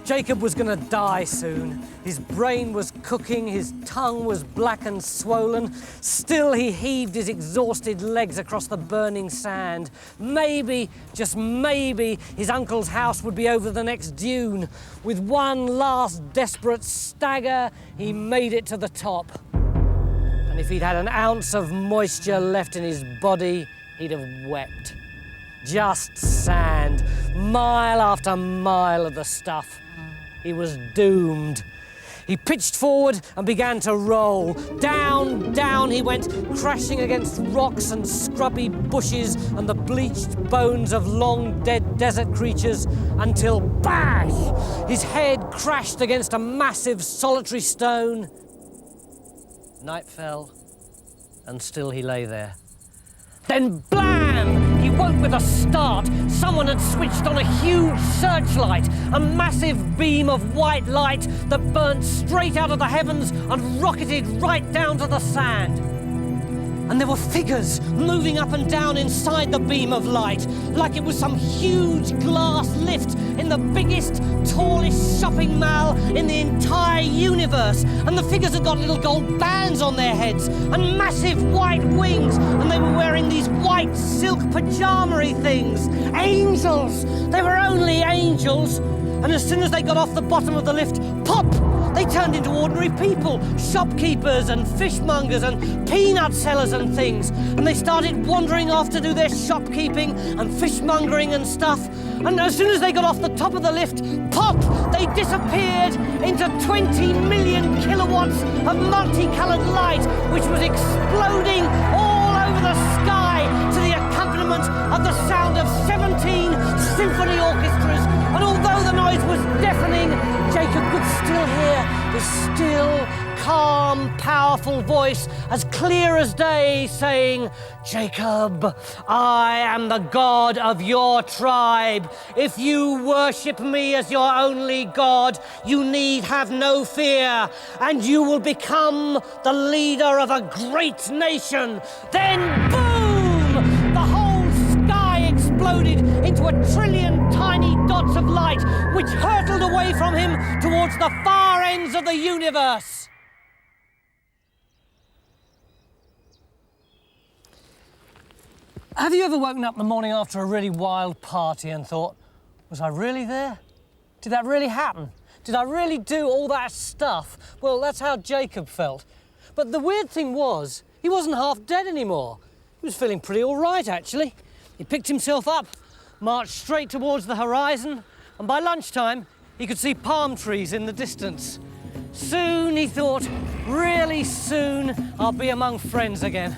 Jacob was going to die soon. His brain was cooking, his tongue was black and swollen. Still, he heaved his exhausted legs across the burning sand. Maybe, just maybe, his uncle's house would be over the next dune. With one last desperate stagger, he made it to the top. And if he'd had an ounce of moisture left in his body, he'd have wept. Just sand, mile after mile of the stuff. He was doomed. He pitched forward and began to roll. Down, down he went, crashing against rocks and scrubby bushes and the bleached bones of long-dead desert creatures until, bash! His head crashed against a massive solitary stone. Night fell, and still he lay there. Then blam! He woke with a start. Someone had switched on a huge searchlight, a massive beam of white light that burnt straight out of the heavens and rocketed right down to the sand. And there were figures moving up and down inside the beam of light, like it was some huge glass lift in the biggest, tallest shopping mall in the entire universe. And the figures had got little gold bands on their heads and massive white wings, and they were wearing these white silk pajama-y things. Angels! They were only angels. And as soon as they got off the bottom of the lift, pop! They turned into ordinary people, shopkeepers and fishmongers and peanut sellers and things. And they started wandering off to do their shopkeeping and fishmongering and stuff. And as soon as they got off the top of the lift, pop! They disappeared into 20 million kilowatts of multicolored light, which was exploding all over the sky to the accompaniment of the sound of 17 symphony orchestras. And although the noise was deafening, Jacob could still hear this still, calm, powerful voice, as clear as day, saying, "Jacob, I am the God of your tribe. If you worship me as your only God, you need have no fear, and you will become the leader of a great nation." Then, boom! The whole sky exploded into a trillion tiny dots of light, which hurtled away from him towards the far ends of the universe. Have you ever woken up in the morning after a really wild party and thought, was I really there? Did that really happen? Did I really do all that stuff? Well, that's how Jacob felt. But the weird thing was, he wasn't half dead anymore. He was feeling pretty all right, actually. He picked himself up, marched straight towards the horizon, and by lunchtime, he could see palm trees in the distance. Soon, he thought, really soon, I'll be among friends again.